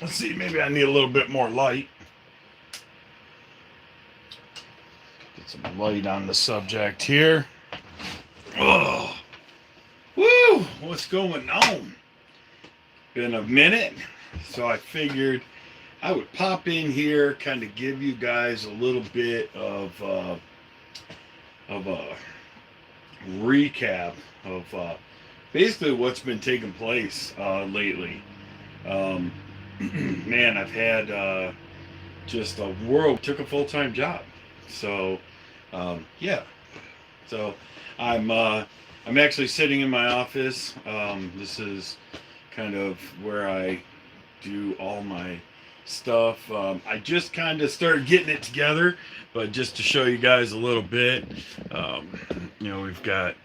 Let's see, maybe I need a little bit more light. Get some light on the subject here. Oh, woo! What's going on? Been a minute, so I figured I would pop in here, kind of give you guys a little bit of a recap of basically what's been taking place lately. Man, I've had just a whirl. Took a full-time job, so yeah. So I'm actually sitting in my office. This is kind of where I do all my stuff. I just kind of started getting it together, but just to show you guys a little bit, we've got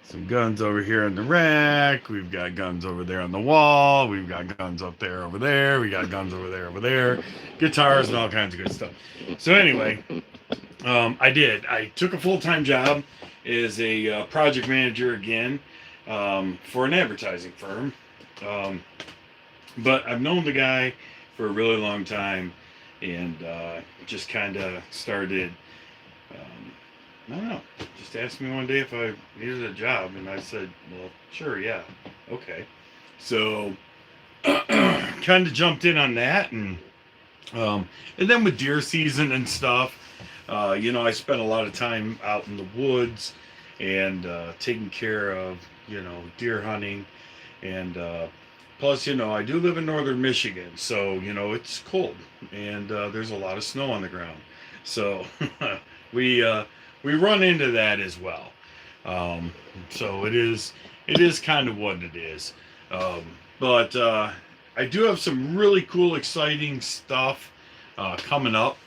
some guns over here on the rack. We've got guns over there on the wall. We've got guns up there over there. We got guns over there, guitars and all kinds of good stuff. So anyway, I took a full-time job as a project manager again for an advertising firm. But I've known the guy for a really long time, and just kind of started, I don't know, just asked me one day if I needed a job, and I said, well, sure, yeah, okay. So kind of jumped in on that, and then with deer season and stuff, I spent a lot of time out in the woods and taking care of, deer hunting, and plus, I do live in northern Michigan, so, it's cold, and there's a lot of snow on the ground. So we run into that as well. So it is kind of what it is. But I do have some really cool, exciting stuff coming up.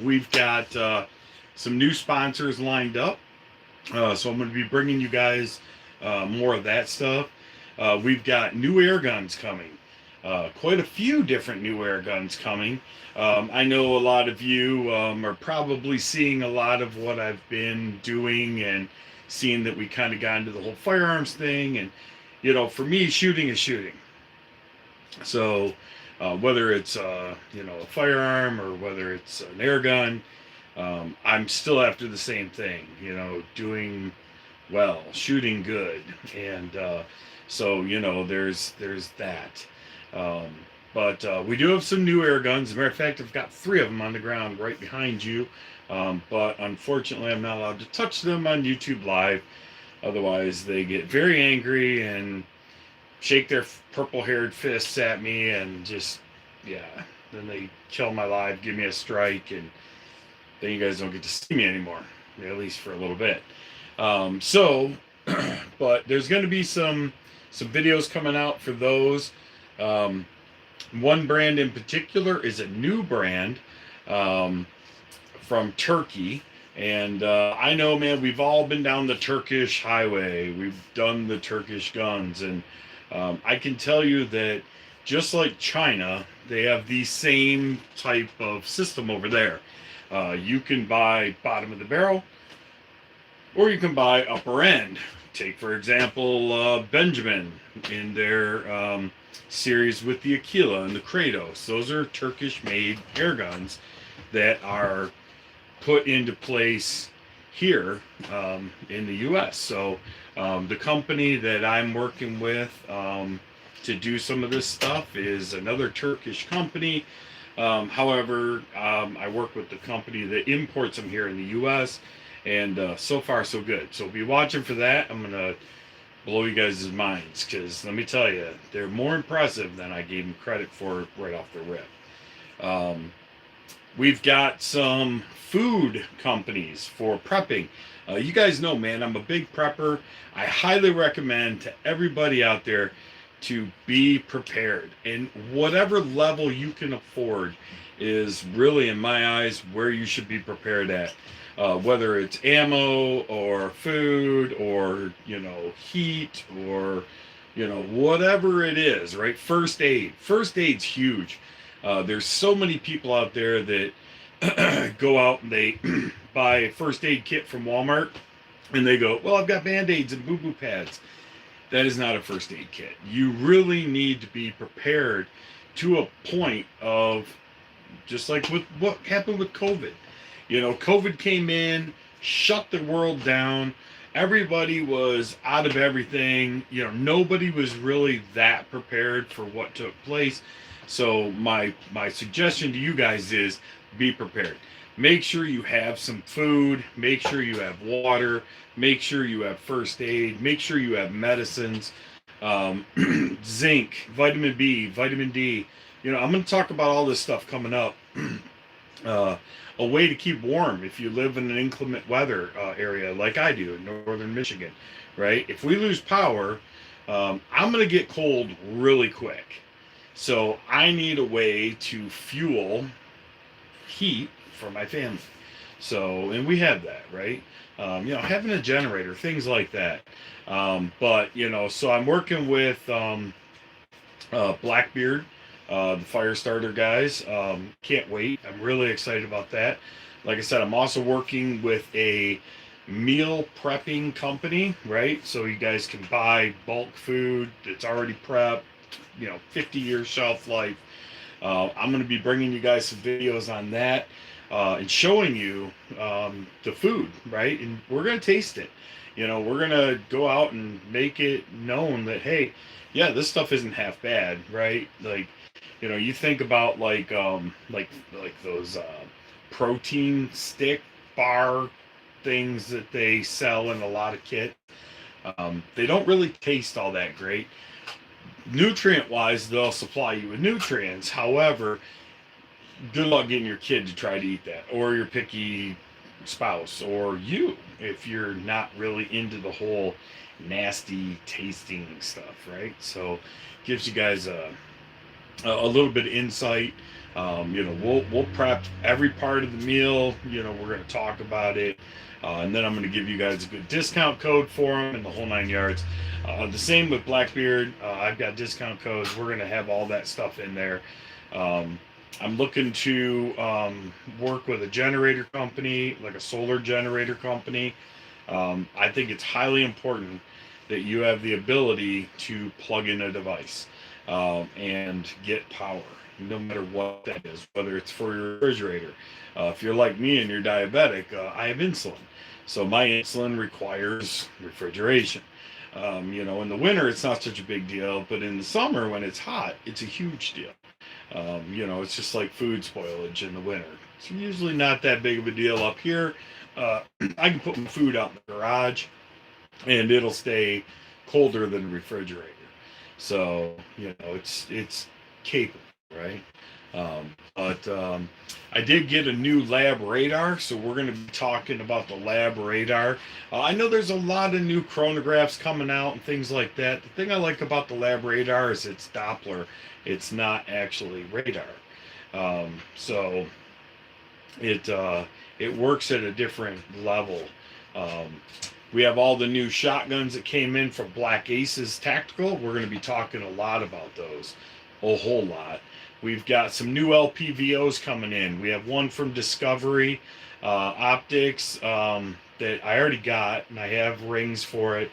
We've got some new sponsors lined up. So I'm going to be bringing you guys more of that stuff. We've got new air guns coming. Quite a few different new air guns coming. I know a lot of you are probably seeing a lot of what I've been doing and seeing that we kind of got into the whole firearms thing. And, for me, shooting is shooting. So whether it's, a firearm or whether it's an air gun, I'm still after the same thing, doing well, shooting good. And so, there's that. But we do have some new air guns. As a matter of fact, I've got 3 of them on the ground right behind you. But unfortunately, I'm not allowed to touch them on YouTube Live. Otherwise, they get very angry and shake their purple-haired fists at me and just, yeah. Then they kill my live, give me a strike, and then you guys don't get to see me anymore, at least for a little bit. But there's going to be some videos coming out for those. One brand in particular is a new brand from Turkey. And I know, man, we've all been down the Turkish highway. We've done the Turkish guns. And I can tell you that just like China, they have the same type of system over there. You can buy bottom of the barrel, or you can buy upper end. Take, for example, Benjamin in their series with the Aquila and the Kratos. Those are Turkish-made air guns that are put into place here in the U.S. So the company that I'm working with to do some of this stuff is another Turkish company. However, I work with the company that imports them here in the U.S., and so far, so good. So be watching for that. I'm going to blow you guys' minds, because let me tell you, they're more impressive than I gave them credit for right off the rip. We've got some food companies for prepping. You guys know, man, I'm a big prepper. I highly recommend to everybody out there to be prepared. And whatever level you can afford is really, in my eyes, where you should be prepared at. Whether it's ammo or food or, heat or, whatever it is, right? First aid. First aid's huge. There's so many people out there that go out and they buy a first aid kit from Walmart and they go, well, I've got Band-Aids and boo-boo pads. That is not a first aid kit. You really need to be prepared to a point of just like with what happened with COVID. You know, COVID came in, shut the world down. Everybody was out of everything. You know, nobody was really that prepared for what took place. So my suggestion to you guys is be prepared. Make sure you have some food, make sure you have water, make sure you have first aid, make sure you have medicines, zinc, vitamin B, vitamin D. You know, I'm going to talk about all this stuff coming up. uh, a way to keep warm if you live in an inclement weather area like I do in northern Michigan, right? If we lose power, I'm going to get cold really quick. So I need a way to fuel heat for my family. So, and we have that, right? You know, having a generator, things like that. But, you know, so I'm working with Blackbeard, the fire starter guys. Can't wait. I'm really excited about that. Like I said, I'm also working with a meal prepping company, right? So you guys can buy bulk food that's already prepped, you know, 50-year shelf life. I'm going to be bringing you guys some videos on that and showing you the food, right? And we're going to taste it. You know, we're going to go out and make it known that, hey, yeah, this stuff isn't half bad, right? Like, you know, you think about like those protein stick bar things that they sell in a lot of kits. They don't really taste all that great. Nutrient wise, they'll supply you with nutrients. However, good luck getting your kid to try to eat that, or your picky spouse, or you, if you're not really into the whole nasty tasting stuff, right? So gives you guys a little bit of insight. You know, we'll prep every part of the meal. You know, we're going to talk about it, and then I'm going to give you guys a good discount code for them and the whole 9 yards. The same with Blackbeard. I've got discount codes. We're going to have all that stuff in there. I'm looking to work with a generator company, like a solar generator company. I think it's highly important that you have the ability to plug in a device and get power, no matter what that is, whether it's for your refrigerator. If you're like me and you're diabetic, I have insulin. So my insulin requires refrigeration. You know, in the winter, it's not such a big deal, but in the summer, when it's hot, it's a huge deal. You know, it's just like food spoilage in the winter. It's usually not that big of a deal up here. I can put my food out in the garage and it'll stay colder than the refrigerator. So, you know, it's capable, right? But I did get a new lab radar, so we're going to be talking about the lab radar. I know there's a lot of new chronographs coming out and things like that. The thing I like about the lab radar is it's Doppler. It's not actually radar. So it works at a different level. We have all the new shotguns that came in from Black Aces Tactical. We're going to be talking a lot about those, a whole lot. We've got some new LPVOs coming in. We have one from Discovery Optics that I already got, and I have rings for it.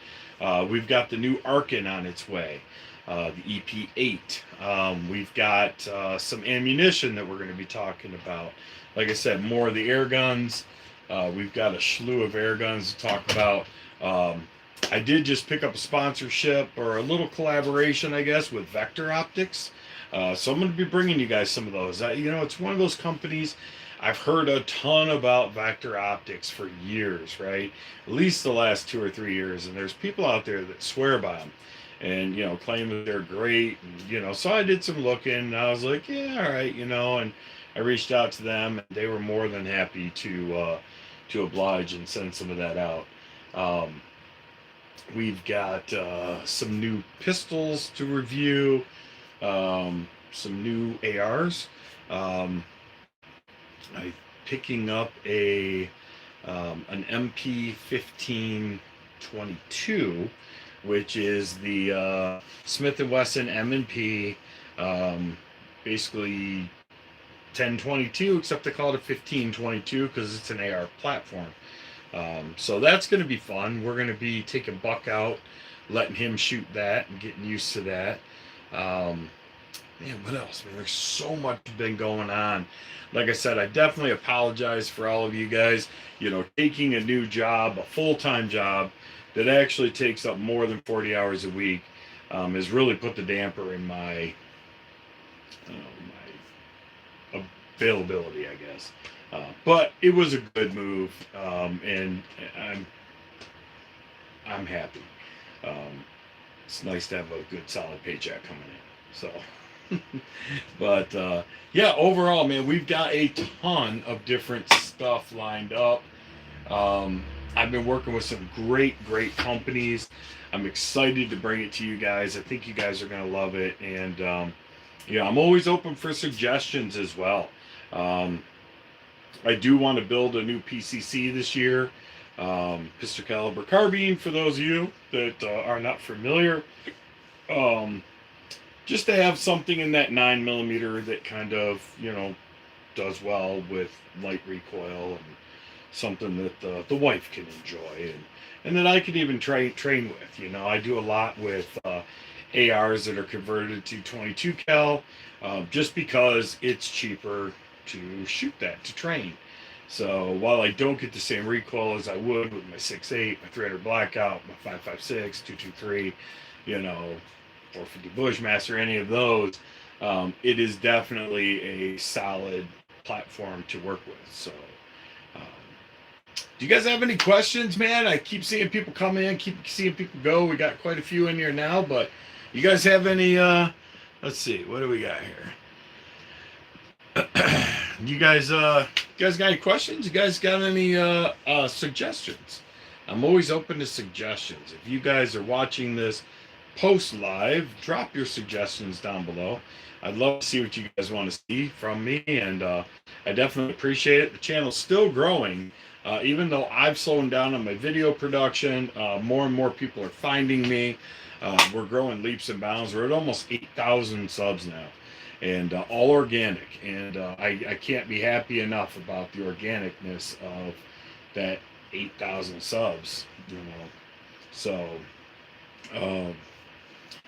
We've got the new Arkin on its way, the EP8. We've got some ammunition that we're going to be talking about. Like I said, more of the air guns. We've got a slew of air guns to talk about. I did just pick up a sponsorship or a little collaboration, I guess, with VOR Optics. So I'm going to be bringing you guys some of those. You know, it's one of those companies I've heard a ton about VOR Optics for years, right? At least the last 2 or 3 years. And there's people out there that swear by them and, you know, claim that they're great. And, you know, so I did some looking and I was like, yeah, all right, you know, and I reached out to them and they were more than happy to oblige and send some of that out. We've got some new pistols to review. Some new ARs. I'm picking up an MP 1522, which is the Smith & Wesson M&P, basically 1022, except they call it a 1522 because it's an AR platform. So that's going to be fun. We're going to be taking Buck out, letting him shoot that and getting used to that. man, what else? Man, there's so much been going on. Like I said, I definitely apologize for all of you guys. You know, taking a new job, a full-time job that actually takes up more than 40 hours a week, has really put the damper in my availability, I guess. But it was a good move, and I'm happy. Um, it's nice to have a good solid paycheck coming in. So, but yeah, overall, man, we've got a ton of different stuff lined up. Um, I've been working with some great companies. I'm excited to bring it to you guys. I think you guys are going to love it. And, yeah, I'm always open for suggestions as well. Um, I do want to build a new PCC this year. Pistol caliber carbine, for those of you that are not familiar. Um, just to have something in that 9mm that kind of, does well with light recoil, and something that the wife can enjoy, and that I can even train with. I do a lot with ARs that are converted to 22 cal, just because it's cheaper to shoot that, to train. So while I don't get the same recoil as I would with my 6.8, my 300 Blackout, my 5.56, 223, 450 Bushmaster, any of those, it is definitely a solid platform to work with. So, um, do you guys have any questions, man? I keep seeing people come in, keep seeing people go. We got quite a few in here now, but you guys have any, let's see, what do we got here? You guys got any questions? You guys got any suggestions? I'm always open to suggestions. If you guys are watching this post live, drop your suggestions down below. I'd love to see what you guys want to see from me, and I definitely appreciate it. The channel's still growing, even though I've slowed down on my video production. More and more people are finding me. We're growing leaps and bounds. We're at almost 8,000 subs now, and all organic. And I can't be happy enough about the organicness of that 8,000 subs. So.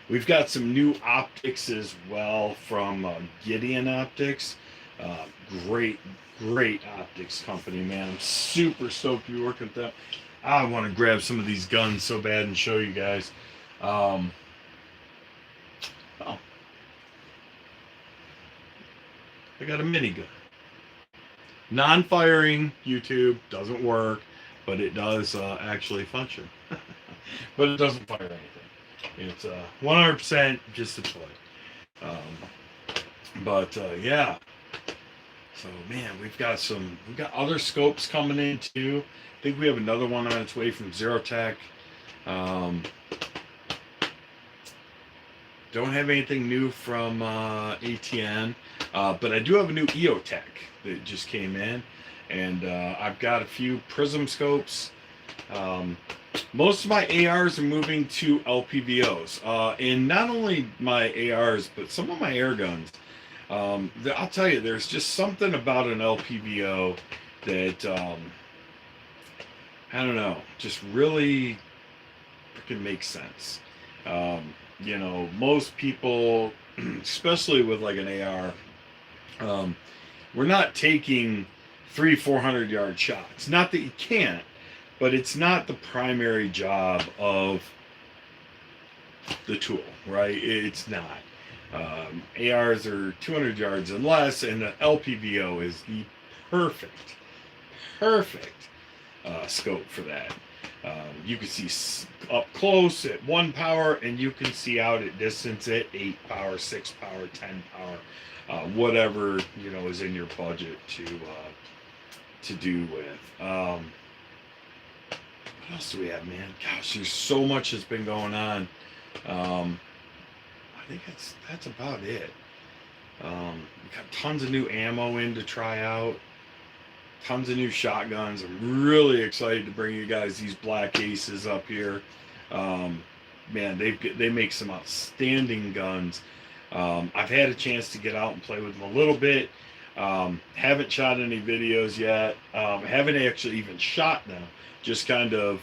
We've got some new optics as well from Gideon Optics. Great optics company, man. I'm super stoked to be working with them. I want to grab some of these guns so bad and show you guys. Oh. I got a minigun. Non-firing, YouTube, doesn't work, but it does actually function. But it doesn't fire anything. It's 100% just a toy. Yeah. So man, we've got other scopes coming in too. I think we have another one on its way from Zerotech. Don't have anything new from ATN, but I do have a new EOTech that just came in, and I've got a few Prism scopes. Most of my ARs are moving to LPVOs, and not only my ARs, but some of my air guns. I'll tell you, there's just something about an LPVO that, I don't know, just really freaking makes sense. Most people, especially with like an AR, we're not taking 300-400 yard shots. Not that you can't, but it's not the primary job of the tool, right? It's not. ARs are 200 yards and less, and the LPVO is the perfect scope for that. You can see up close at 1 power, and you can see out at distance at 8 power, 6 power, 10 power, whatever is in your budget to do with. What else do we have, man? Gosh, there's so much that's been going on. I think that's about it. We got tons of new ammo in to try out. Tons of new shotguns. I'm really excited to bring you guys these Black Aces up here. Man, they make some outstanding guns. I've had a chance to get out and play with them a little bit. Haven't shot any videos yet. Haven't actually even shot them. Just kind of,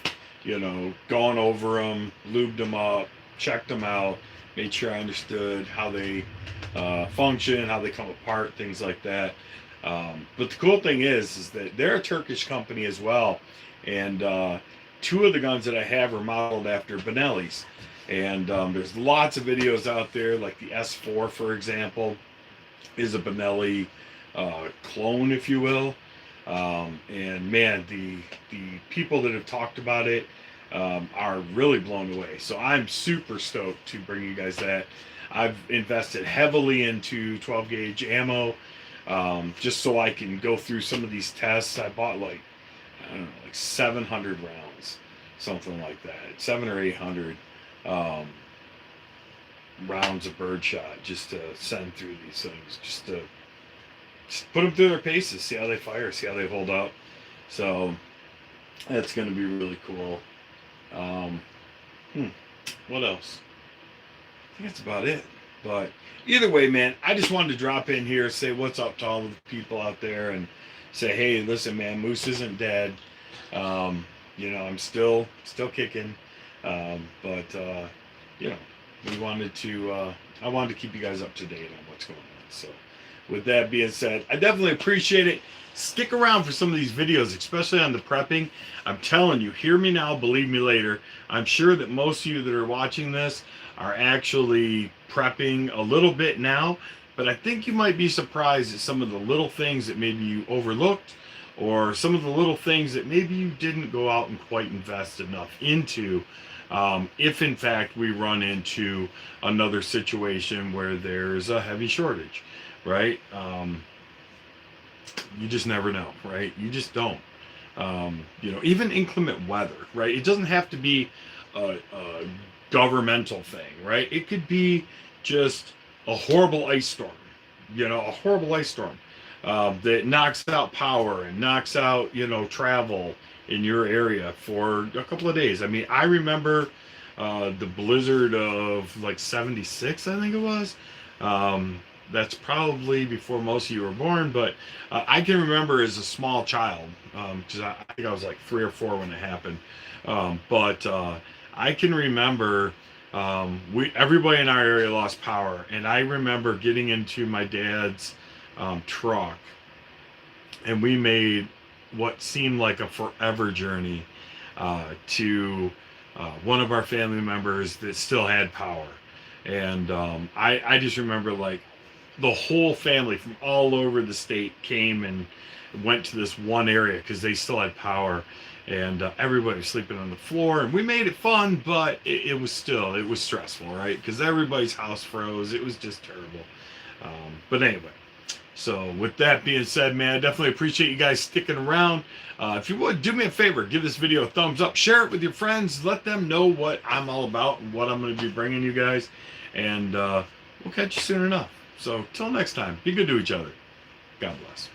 gone over them, lubed them up, checked them out. made sure I understood how they function, how they come apart, things like that. But the cool thing is that they're a Turkish company as well, and two of the guns that I have are modeled after Benelli's. And there's lots of videos out there, like the S4, for example, is a Benelli clone, if you will. And man, the people that have talked about it are really blown away. So I'm super stoked to bring you guys that. I've invested heavily into 12 gauge ammo, just so I can go through some of these tests. I bought like, I don't know, like 700 rounds, something like that, 700 or 800 rounds of birdshot, just to send through these things, just to put them through their paces, see how they fire, see how they hold up. So that's going to be really cool. What else? I think that's about it. But either way, man, I just wanted to drop in here, say what's up to all of the people out there, and say, hey, listen, man, Moose isn't dead. You know, I'm still kicking. But you know, we wanted to. I wanted to keep you guys up to date on what's going on. So, with that being said, I definitely appreciate it. Stick around for some of these videos, especially on the prepping. I'm telling you, hear me now, believe me later. I'm sure that most of you that are watching this are actually prepping a little bit now, but I think you might be surprised at some of the little things that maybe you overlooked, or some of the little things that maybe you didn't go out and quite invest enough into, if in fact we run into another situation where there's a heavy shortage, right? You just never know, right? You just don't. You know, even inclement weather, right? It doesn't have to be a governmental thing, right? It could be just a horrible ice storm, you know, a horrible ice storm that knocks out power and knocks out, you know, travel in your area for a couple of days. I mean, I remember the blizzard of like 76, I think it was. That's probably before most of you were born, but I can remember as a small child, because I think I was like 3 or 4 when it happened. But I can remember everybody in our area lost power, and I remember getting into my dad's truck, and we made what seemed like a forever journey to one of our family members that still had power. And I just remember like the whole family from all over the state came and went to this one area because they still had power, and everybody was sleeping on the floor, and we made it fun, but it was stressful, right? Because everybody's house froze. It was just terrible. But anyway, so with that being said, man, I definitely appreciate you guys sticking around. If you would, do me a favor, give this video a thumbs up, share it with your friends, let them know what I'm all about and what I'm going to be bringing you guys, and we'll catch you soon enough. So, till next time, be good to each other. God bless.